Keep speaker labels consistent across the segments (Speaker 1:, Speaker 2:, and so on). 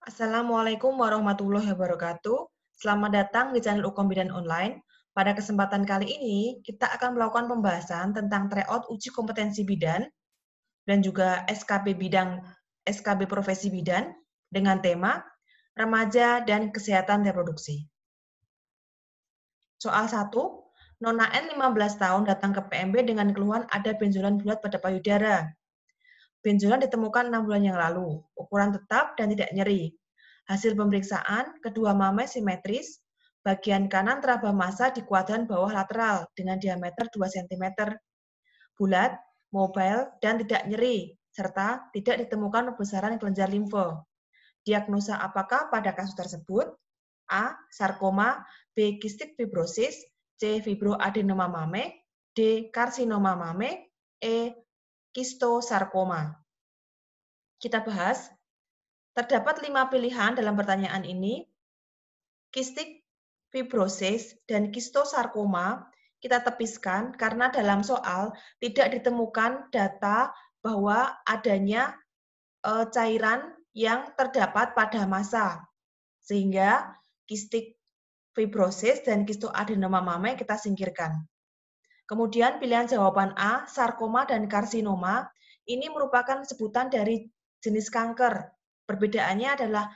Speaker 1: Assalamualaikum warahmatullahi wabarakatuh. Selamat datang di channel Ukom Bidan Online. Pada kesempatan kali ini, kita akan melakukan pembahasan tentang tryout uji kompetensi bidan dan juga SKB Profesi Bidan dengan tema Remaja dan Kesehatan Reproduksi. Soal 1, Nona N 15 tahun datang ke PMB dengan keluhan ada benjolan bulat pada payudara. Benjolan ditemukan 6 bulan yang lalu, ukuran tetap dan tidak nyeri. Hasil pemeriksaan, kedua mame simetris, bagian kanan teraba massa di kuadran bawah lateral dengan diameter 2 cm, bulat, mobile, dan tidak nyeri, serta tidak ditemukan pembesaran kelenjar limfe. Diagnosa apakah pada kasus tersebut? A. Sarkoma, B. Kistik fibrosis, C. Fibroadenoma mame, D. Karsinoma mame, E. Kistosarkoma. Kita bahas. Terdapat 5 pilihan dalam pertanyaan ini. Kistik fibrosis dan kistosarkoma kita tepiskan karena dalam soal tidak ditemukan data bahwa adanya cairan yang terdapat pada massa. Sehingga kistik fibrosis dan kistoadenoma mame kita singkirkan. Kemudian pilihan jawaban A, sarkoma dan karsinoma, ini merupakan sebutan dari jenis kanker. Perbedaannya adalah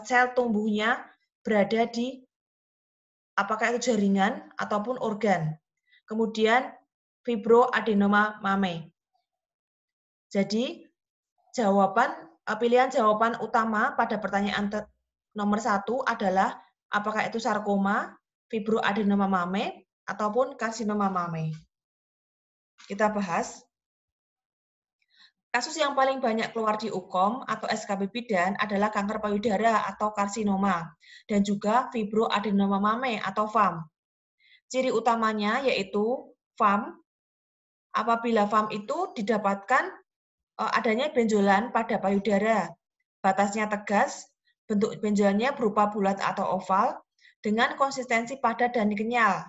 Speaker 1: sel tumbuhnya berada di apakah itu jaringan ataupun organ. Kemudian fibroadenoma mame. Jadi pilihan jawaban utama pada pertanyaan nomor 1 adalah apakah itu sarkoma, fibroadenoma mame, ataupun karsinoma mame. Kita bahas. Kasus yang paling banyak keluar di UKOM atau SKB Bidan adalah kanker payudara atau karsinoma dan juga fibroadenoma mame atau FAM. Ciri utamanya yaitu FAM. Apabila FAM itu didapatkan adanya benjolan pada payudara. Batasnya tegas, bentuk benjolannya berupa bulat atau oval dengan konsistensi padat dan kenyal.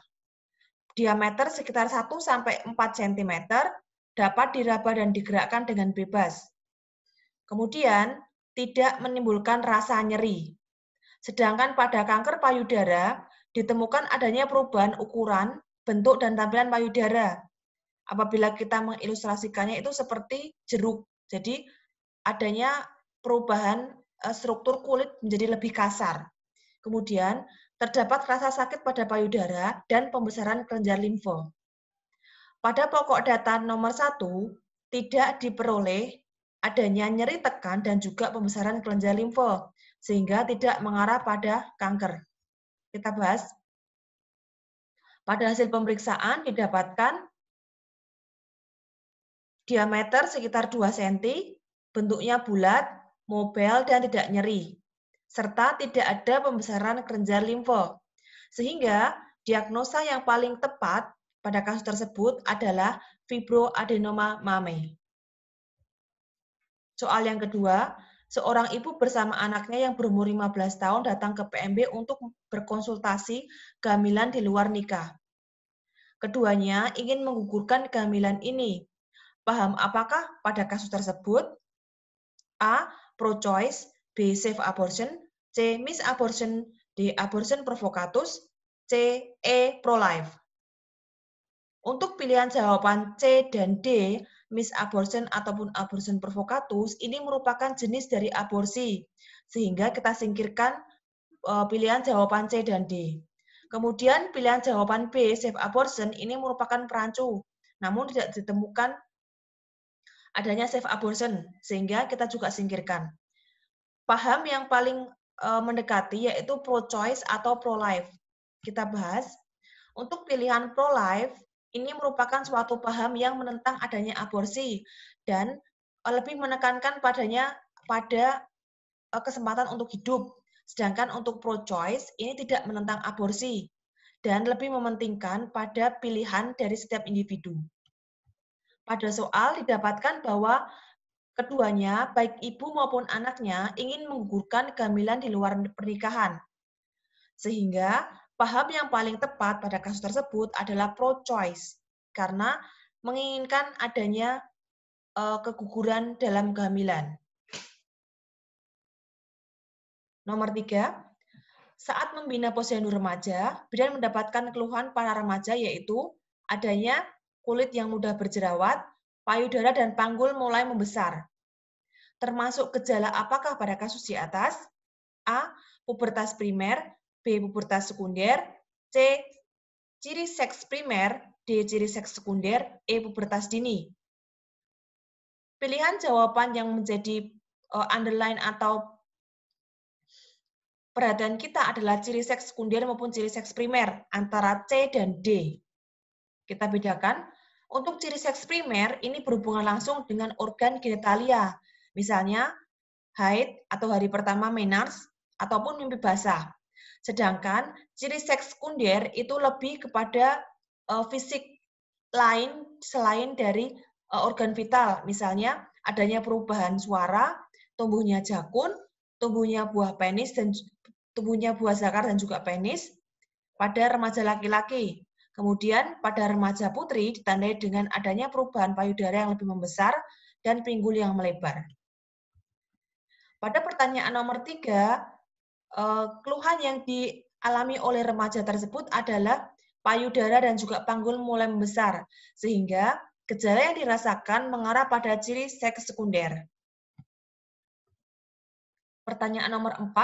Speaker 1: Diameter sekitar 1-4 cm, dapat diraba dan digerakkan dengan bebas. Kemudian, tidak menimbulkan rasa nyeri. Sedangkan pada kanker payudara, ditemukan adanya perubahan ukuran, bentuk, dan tampilan payudara. Apabila kita mengilustrasikannya itu seperti jeruk. Jadi, adanya perubahan struktur kulit menjadi lebih kasar. Kemudian, terdapat rasa sakit pada payudara dan pembesaran kelenjar limfe. Pada pokok data nomor 1, tidak diperoleh adanya nyeri tekan dan juga pembesaran kelenjar limfe, sehingga tidak mengarah pada kanker. Kita bahas. Pada hasil pemeriksaan didapatkan diameter sekitar 2 cm, bentuknya bulat, mobile, dan tidak nyeri, serta tidak ada pembesaran kelenjar limfe. Sehingga diagnosa yang paling tepat pada kasus tersebut adalah fibroadenoma mame. Soal yang kedua, seorang ibu bersama anaknya yang berumur 15 tahun datang ke PMB untuk berkonsultasi kehamilan di luar nikah. Keduanya ingin menggugurkan kehamilan ini. Paham apakah pada kasus tersebut? A. Pro-choice, B. Safe abortion, C. Misabortion, D. Abortion provocatus, C. E. Pro-life. Untuk pilihan jawaban C dan D, misabortion ataupun abortion provocatus, ini merupakan jenis dari aborsi, sehingga kita singkirkan pilihan jawaban C dan D. Kemudian pilihan jawaban B, safe abortion, ini merupakan perancu, namun tidak ditemukan adanya safe abortion, sehingga kita juga singkirkan. Paham yang paling mendekati yaitu pro-choice atau pro-life. Kita bahas. Untuk pilihan pro-life, ini merupakan suatu paham yang menentang adanya aborsi dan lebih menekankan pada kesempatan untuk hidup. Sedangkan untuk pro-choice, ini tidak menentang aborsi dan lebih mementingkan pada pilihan dari setiap individu. Pada soal didapatkan bahwa keduanya, baik ibu maupun anaknya, ingin menggugurkan kehamilan di luar pernikahan. Sehingga paham yang paling tepat pada kasus tersebut adalah pro-choice, karena menginginkan adanya keguguran dalam kehamilan. Nomor 3, saat membina posyandu remaja, bidan mendapatkan keluhan para remaja yaitu adanya kulit yang mudah berjerawat, payudara dan panggul mulai membesar. Termasuk gejala apakah pada kasus di atas? A. Pubertas primer, B. Pubertas sekunder, C. Ciri seks primer, D. Ciri seks sekunder, E. Pubertas dini. Pilihan jawaban yang menjadi underline atau perhatian kita adalah ciri seks sekunder maupun ciri seks primer antara C dan D. Kita bedakan. Untuk ciri seks primer ini berhubungan langsung dengan organ genitalia. Misalnya haid atau hari pertama menarche ataupun mimpi basah. Sedangkan ciri seks sekunder itu lebih kepada fisik lain selain dari organ vital. Misalnya adanya perubahan suara, tumbuhnya jakun, tumbuhnya buah penis dan tumbuhnya buah zakar dan juga penis pada remaja laki-laki. Kemudian pada remaja putri ditandai dengan adanya perubahan payudara yang lebih membesar dan pinggul yang melebar. Pada pertanyaan nomor 3, keluhan yang dialami oleh remaja tersebut adalah payudara dan juga panggul mulai membesar, sehingga gejala yang dirasakan mengarah pada ciri seks sekunder. Pertanyaan nomor 4,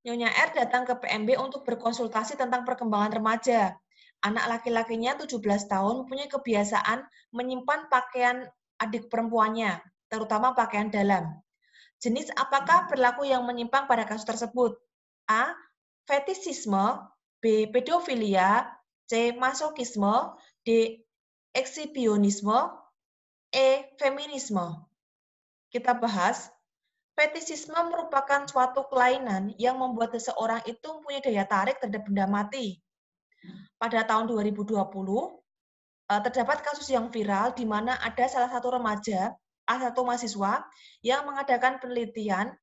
Speaker 1: Nyonya R datang ke PMB untuk berkonsultasi tentang perkembangan remaja. Anak laki-lakinya 17 tahun mempunyai kebiasaan menyimpan pakaian adik perempuannya, terutama pakaian dalam. Jenis apakah perilaku yang menyimpang pada kasus tersebut? A. Fetisisme, B. Pedofilia, C. Masokisme, D. Ekshibionisme, E. Feminisme. Kita bahas. Fetisisme merupakan suatu kelainan yang membuat seseorang itu mempunyai daya tarik terhadap benda mati. Pada tahun 2020, terdapat kasus yang viral di mana ada salah satu remaja, satu mahasiswa, yang mengadakan penelitian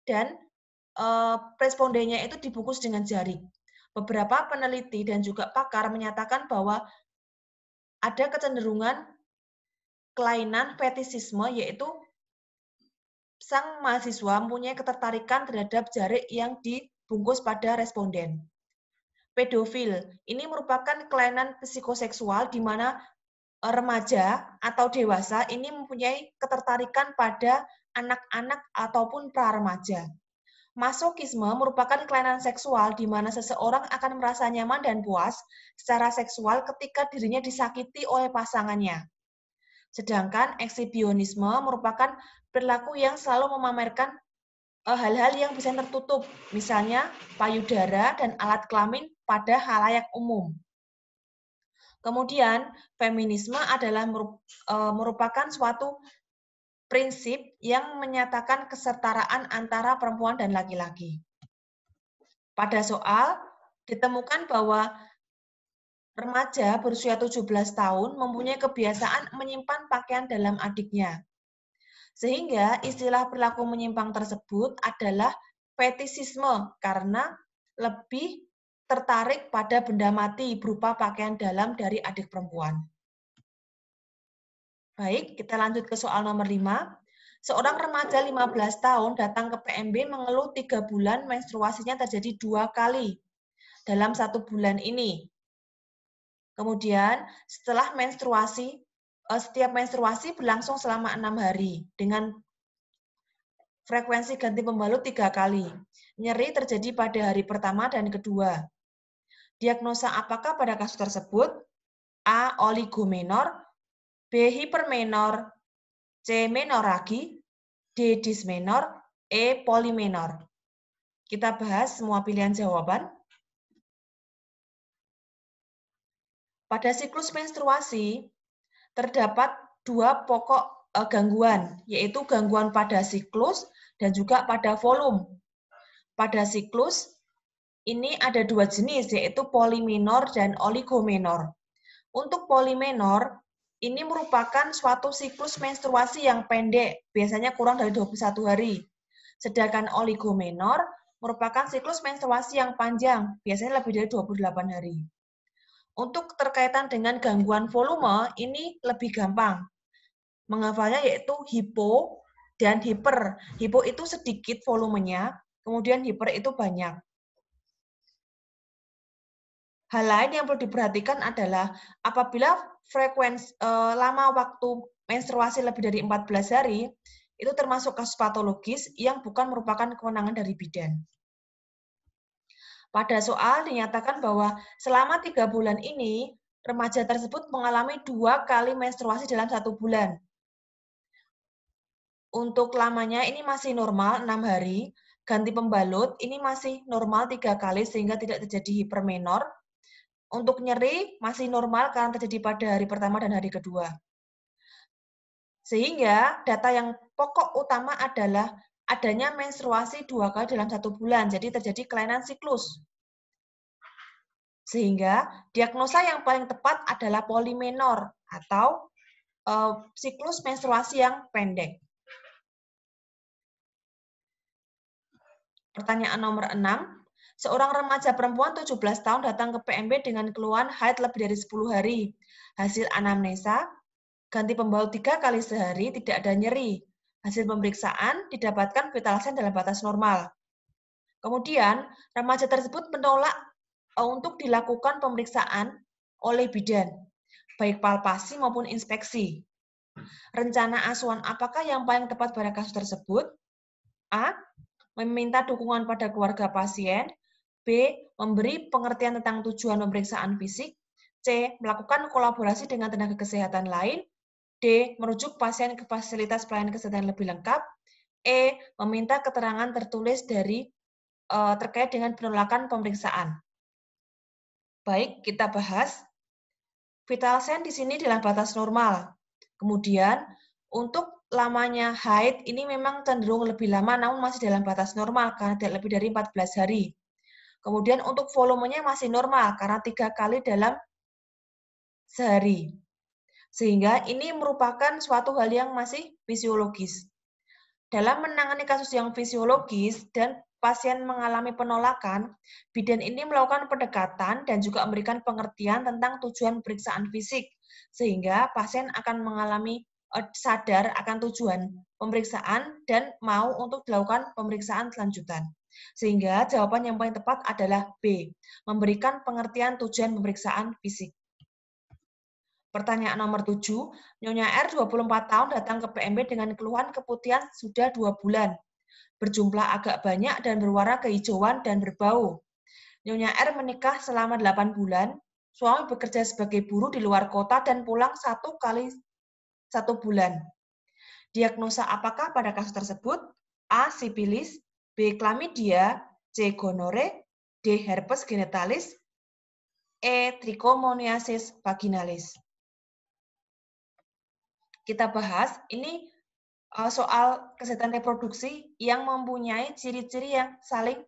Speaker 1: dan respondennya itu dibungkus dengan jaring. Beberapa peneliti dan juga pakar menyatakan bahwa ada kecenderungan kelainan fetisisme, yaitu sang mahasiswa mempunyai ketertarikan terhadap jarik yang dibungkus pada responden. Pedofil, ini merupakan kelainan psikoseksual di mana remaja atau dewasa ini mempunyai ketertarikan pada anak-anak ataupun pra-remaja. Masokisme merupakan kelainan seksual di mana seseorang akan merasa nyaman dan puas secara seksual ketika dirinya disakiti oleh pasangannya. Sedangkan ekshibionisme merupakan perilaku yang selalu memamerkan hal-hal yang bisa tertutup, misalnya payudara dan alat kelamin pada halayak umum. Kemudian, feminisme adalah merupakan suatu prinsip yang menyatakan kesetaraan antara perempuan dan laki-laki. Pada soal, ditemukan bahwa remaja berusia 17 tahun mempunyai kebiasaan menyimpan pakaian dalam adiknya. Sehingga istilah perilaku menyimpang tersebut adalah fetisisme karena lebih tertarik pada benda mati berupa pakaian dalam dari adik perempuan. Baik, kita lanjut ke soal nomor 5. Seorang remaja 15 tahun datang ke PMB mengeluh 3 bulan menstruasinya terjadi 2 kali dalam 1 bulan ini. Kemudian setelah menstruasi, setiap menstruasi berlangsung selama 6 hari dengan frekuensi ganti pembalut 3 kali. Nyeri terjadi pada hari pertama dan kedua. Diagnosa apakah pada kasus tersebut? A. Oligomenor, B. Hipermenor, C. Menoragi, D. Dysmenor, E. Polymenor. Kita bahas semua pilihan jawaban. Pada siklus menstruasi, terdapat 2 pokok gangguan, yaitu gangguan pada siklus dan juga pada volume. Pada siklus, ini ada 2 jenis, yaitu polymenor dan oligomenor. Untuk polymenor, ini merupakan suatu siklus menstruasi yang pendek, biasanya kurang dari 21 hari. Sedangkan oligomenor merupakan siklus menstruasi yang panjang, biasanya lebih dari 28 hari. Untuk terkaitan dengan gangguan volume, ini lebih gampang. Menghafalnya yaitu hipo dan hiper. Hipo itu sedikit volumenya, kemudian hiper itu banyak. Hal lain yang perlu diperhatikan adalah apabila frekuensi lama waktu menstruasi lebih dari 14 hari, itu termasuk kasus patologis yang bukan merupakan kewenangan dari bidan. Pada soal dinyatakan bahwa selama 3 bulan ini, remaja tersebut mengalami 2 kali menstruasi dalam 1 bulan. Untuk lamanya ini masih normal 6 hari, ganti pembalut ini masih normal 3 kali sehingga tidak terjadi hipermenor. Untuk nyeri masih normal karena terjadi pada hari pertama dan hari kedua. Sehingga data yang pokok utama adalah adanya menstruasi 2 kali dalam 1 bulan, jadi terjadi kelainan siklus. Sehingga diagnosa yang paling tepat adalah polimenor atau siklus menstruasi yang pendek. Pertanyaan nomor 6. Seorang remaja perempuan 17 tahun datang ke PMB dengan keluhan haid lebih dari 10 hari. Hasil anamnesa, ganti pembalut 3 kali sehari, tidak ada nyeri. Hasil pemeriksaan didapatkan vital sign dalam batas normal. Kemudian, remaja tersebut menolak untuk dilakukan pemeriksaan oleh bidan, baik palpasi maupun inspeksi. Rencana asuhan apakah yang paling tepat pada kasus tersebut? A. Meminta dukungan pada keluarga pasien. B. Memberi pengertian tentang tujuan pemeriksaan fisik. C. Melakukan kolaborasi dengan tenaga kesehatan lain. D. Merujuk pasien ke fasilitas pelayanan kesehatan lebih lengkap. E. Meminta keterangan tertulis dari terkait dengan penolakan pemeriksaan. Baik, kita bahas. Vital sign di sini dalam batas normal. Kemudian, untuk lamanya haid ini memang cenderung lebih lama namun masih dalam batas normal karena tidak lebih dari 14 hari. Kemudian untuk volumenya masih normal karena 3 kali dalam sehari. Sehingga ini merupakan suatu hal yang masih fisiologis. Dalam menangani kasus yang fisiologis dan pasien mengalami penolakan, bidan ini melakukan pendekatan dan juga memberikan pengertian tentang tujuan pemeriksaan fisik, sehingga pasien akan mengalami sadar akan tujuan pemeriksaan dan mau untuk dilakukan pemeriksaan selanjutan. Sehingga jawaban yang paling tepat adalah B, memberikan pengertian tujuan pemeriksaan fisik. Pertanyaan nomor 7, Nyonya R 24 tahun datang ke PMB dengan keluhan keputihan sudah 2 bulan. Berjumlah agak banyak dan berwarna kehijauan dan berbau. Nyonya R menikah selama 8 bulan, suami bekerja sebagai buruh di luar kota dan pulang 1 kali 1 bulan. Diagnosa apakah pada kasus tersebut? A. Sipilis, B. Chlamydia, C. Gonore, D. Herpes genitalis, E. Trichomoniasis vaginalis. Kita bahas, ini soal kesehatan reproduksi yang mempunyai ciri-ciri yang saling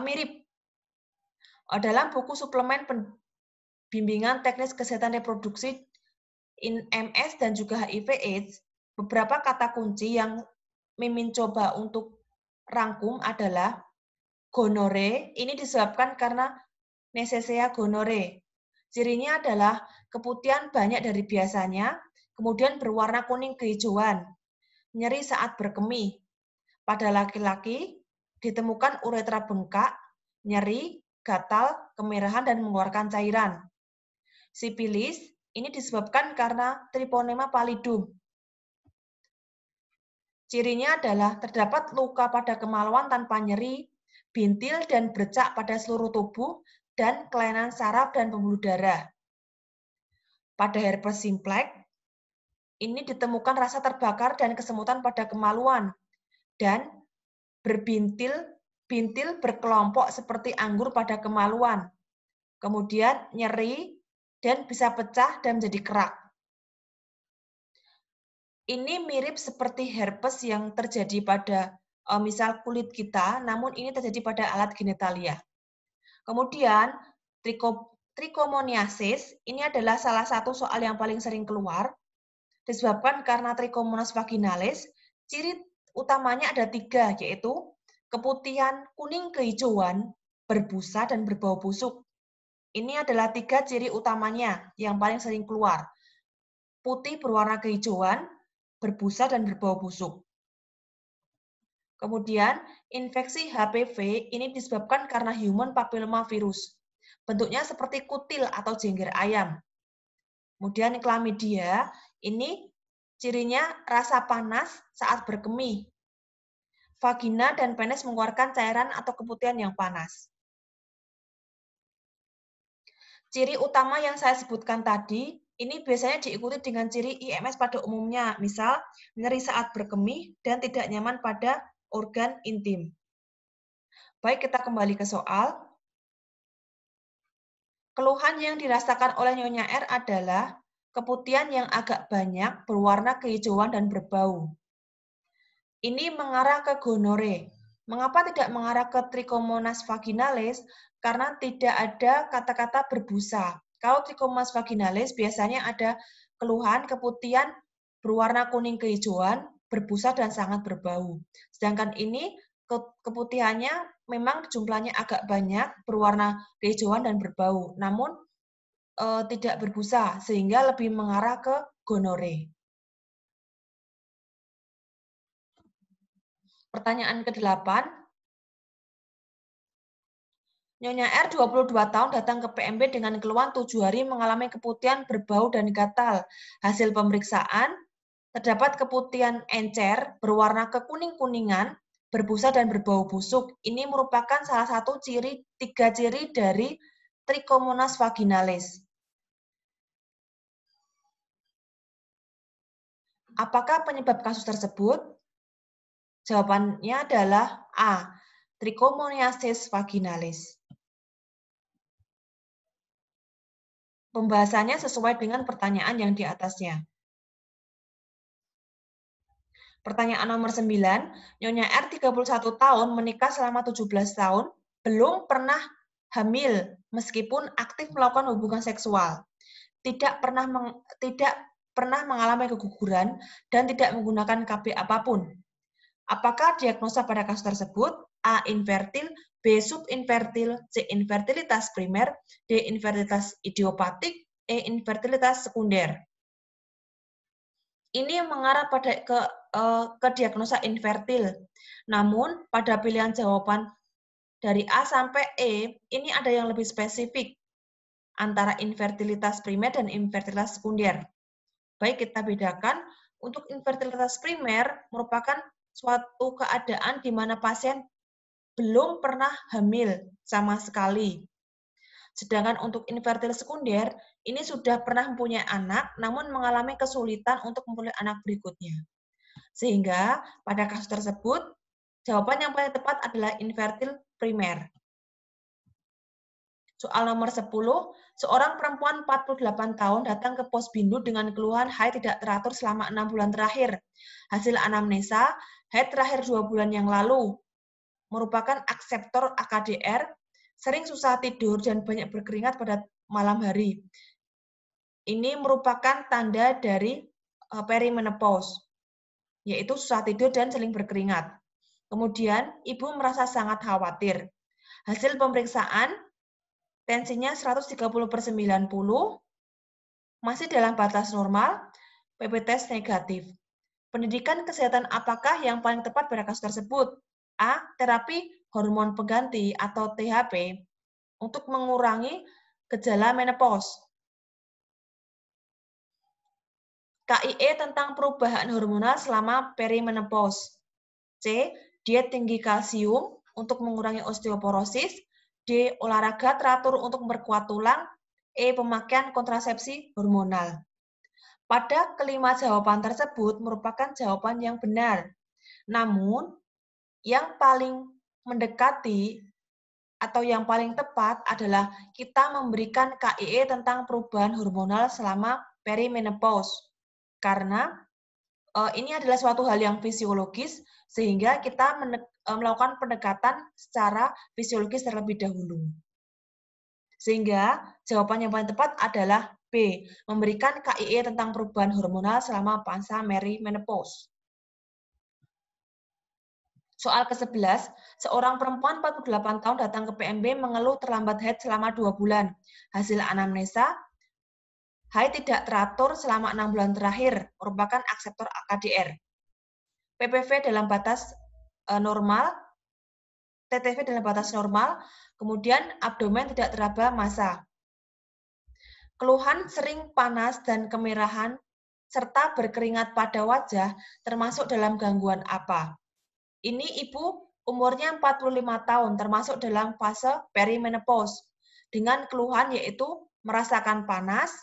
Speaker 1: mirip. Dalam buku suplemen bimbingan teknis kesehatan reproduksi in MS dan juga HIV/AIDS, beberapa kata kunci yang Mimin coba untuk rangkum adalah gonore, ini disebabkan karena Neisseria gonore. Cirinya adalah keputihan banyak dari biasanya, kemudian berwarna kuning kehijauan, nyeri saat berkemih. Pada laki-laki, ditemukan uretra bengkak, nyeri, gatal, kemerahan, dan mengeluarkan cairan. Sipilis, ini disebabkan karena Treponema pallidum. Cirinya adalah terdapat luka pada kemaluan tanpa nyeri, bintil dan bercak pada seluruh tubuh, dan kelainan saraf dan pembuluh darah. Pada herpes simplex, ini ditemukan rasa terbakar dan kesemutan pada kemaluan, dan bintil berkelompok seperti anggur pada kemaluan. Kemudian nyeri dan bisa pecah dan menjadi kerak. Ini mirip seperti herpes yang terjadi pada misal kulit kita, namun ini terjadi pada alat genitalia. Kemudian trichomoniasis ini adalah salah satu soal yang paling sering keluar, disebabkan karena Trichomonas vaginalis. Ciri utamanya ada 3, yaitu keputihan kuning kehijauan, berbusa, dan berbau busuk. Ini adalah 3 ciri utamanya yang paling sering keluar. Putih berwarna kehijauan, berbusa, dan berbau busuk. Kemudian, infeksi HPV ini disebabkan karena human papillomavirus. Bentuknya seperti kutil atau jengger ayam. Kemudian chlamydia, ini cirinya rasa panas saat berkemih. Vagina dan penis mengeluarkan cairan atau keputihan yang panas. Ciri utama yang saya sebutkan tadi, ini biasanya diikuti dengan ciri IMS pada umumnya, misal nyeri saat berkemih dan tidak nyaman pada organ intim. Baik, kita kembali ke soal. Keluhan yang dirasakan oleh Nyonya R adalah keputihan yang agak banyak, berwarna kehijauan dan berbau. Ini mengarah ke gonore. Mengapa tidak mengarah ke Trichomonas vaginalis? Karena tidak ada kata-kata berbusa. Kalau Trichomonas vaginalis biasanya ada keluhan keputihan berwarna kuning kehijauan, berbusa dan sangat berbau. Sedangkan ini keputihannya memang jumlahnya agak banyak, berwarna kehijauan dan berbau, namun tidak berbusa sehingga lebih mengarah ke gonore. Pertanyaan ke-8. Nyonya R 22 tahun datang ke PMB dengan keluhan 7 hari mengalami keputihan berbau dan gatal. Hasil pemeriksaan, terdapat keputihan encer berwarna kekuning-kuningan, berbusa dan berbau busuk. Ini merupakan salah satu tiga ciri dari Trichomonas vaginalis. Apakah penyebab kasus tersebut? Jawabannya adalah A. Trichomoniasis vaginalis. Pembahasannya sesuai dengan pertanyaan yang di atasnya. Pertanyaan nomor 9, Nyonya R 31 tahun menikah selama 17 tahun, belum pernah hamil meskipun aktif melakukan hubungan seksual. Tidak pernah mengalami keguguran dan tidak menggunakan KB apapun. Apakah diagnosa pada kasus tersebut? A. Infertil, B. Subinfertil, C. Infertilitas primer, D. Infertilitas idiopatik, E. Infertilitas sekunder. Ini mengarah pada ke diagnosa infertil. Namun, pada pilihan jawaban dari A sampai E, ini ada yang lebih spesifik antara infertilitas primer dan infertilitas sekunder. Baik, kita bedakan. Untuk infertilitas primer merupakan suatu keadaan di mana pasien belum pernah hamil sama sekali. Sedangkan untuk infertil sekunder, ini sudah pernah mempunyai anak, namun mengalami kesulitan untuk memperoleh anak berikutnya. Sehingga pada kasus tersebut, jawaban yang paling tepat adalah infertil primer. Soal nomor 10, seorang perempuan 48 tahun datang ke Posbindu dengan keluhan haid tidak teratur selama 6 bulan terakhir. Hasil anamnesa, haid terakhir 2 bulan yang lalu merupakan akseptor AKDR, sering susah tidur dan banyak berkeringat pada malam hari. Ini merupakan tanda dari perimenopause, yaitu susah tidur dan sering berkeringat. Kemudian, ibu merasa sangat khawatir. Hasil pemeriksaan, tensinya 130/90, masih dalam batas normal, PP test negatif. Pendidikan kesehatan apakah yang paling tepat pada kasus tersebut? A. Terapi hormon pengganti atau THP untuk mengurangi gejala menopause. KIE tentang perubahan hormonal selama perimenopause. C. Diet tinggi kalsium untuk mengurangi osteoporosis. D. Olahraga teratur untuk memperkuat tulang. E. Pemakaian kontrasepsi hormonal. Pada kelima jawaban tersebut merupakan jawaban yang benar. Namun, yang paling mendekati atau yang paling tepat adalah kita memberikan KIE tentang perubahan hormonal selama perimenopause. Karena ini adalah suatu hal yang fisiologis, sehingga kita melakukan pendekatan secara fisiologis terlebih dahulu. Sehingga jawaban yang paling tepat adalah B, memberikan KIE tentang perubahan hormonal selama masa perimenopause. Soal ke-11, seorang perempuan 48 tahun datang ke PMB mengeluh terlambat haid selama 2 bulan. Hasil anamnesa, haid tidak teratur selama 6 bulan terakhir, merupakan akseptor AKDR. PPV dalam batas normal, TTV dalam batas normal, kemudian abdomen tidak teraba massa. Keluhan sering panas dan kemerahan, serta berkeringat pada wajah termasuk dalam gangguan apa? Ini ibu umurnya 45 tahun, termasuk dalam fase perimenopause, dengan keluhan yaitu merasakan panas,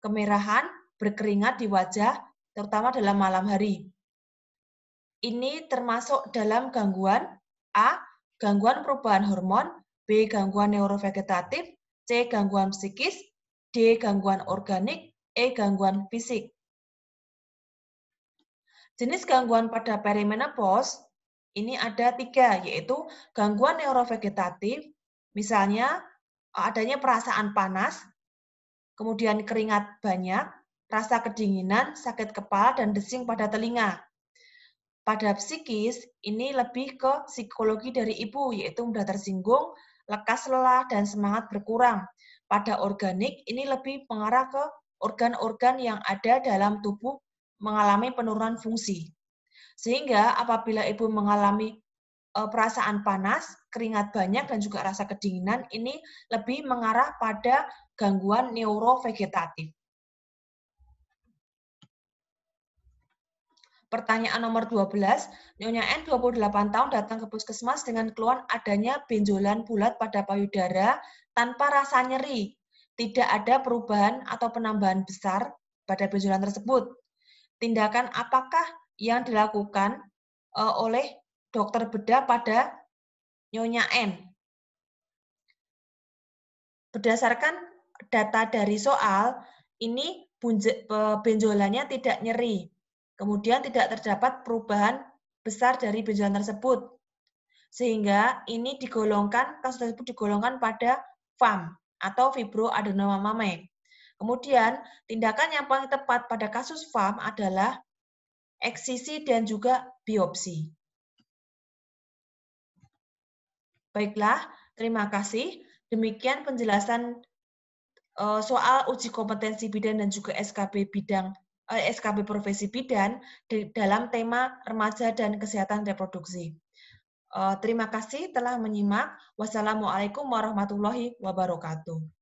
Speaker 1: kemerahan, berkeringat di wajah, terutama dalam malam hari. Ini termasuk dalam gangguan A. Gangguan perubahan hormon, B. Gangguan neurovegetatif, C. Gangguan psikis, D. Gangguan organik, E. Gangguan fisik. Jenis gangguan pada perimenopause ini ada 3, yaitu gangguan neurovegetatif, misalnya adanya perasaan panas, kemudian keringat banyak, rasa kedinginan, sakit kepala, dan desing pada telinga. Pada psikis, ini lebih ke psikologi dari ibu, yaitu mudah tersinggung, lekas lelah, dan semangat berkurang. Pada organik, ini lebih mengarah ke organ-organ yang ada dalam tubuh mengalami penurunan fungsi. Sehingga apabila ibu mengalami perasaan panas, keringat banyak, dan juga rasa kedinginan, ini lebih mengarah pada gangguan neurovegetatif. Pertanyaan nomor 12, Nyonya N 28 tahun datang ke puskesmas dengan keluhan adanya benjolan bulat pada payudara tanpa rasa nyeri. Tidak ada perubahan atau penambahan besar pada benjolan tersebut. Tindakan apakah yang dilakukan oleh dokter bedah pada Nyonya N? Berdasarkan data dari soal, ini benjolannya tidak nyeri. Kemudian tidak terdapat perubahan besar dari benjolan tersebut. Sehingga ini kasus tersebut digolongkan pada FAM atau fibroadenoma mamae. Kemudian tindakan yang paling tepat pada kasus FAM adalah eksisi dan juga biopsi. Baiklah, terima kasih. Demikian penjelasan soal uji kompetensi bidan dan juga SKB profesi bidan dalam tema remaja dan kesehatan reproduksi. Terima kasih telah menyimak. Wassalamualaikum warahmatullahi wabarakatuh.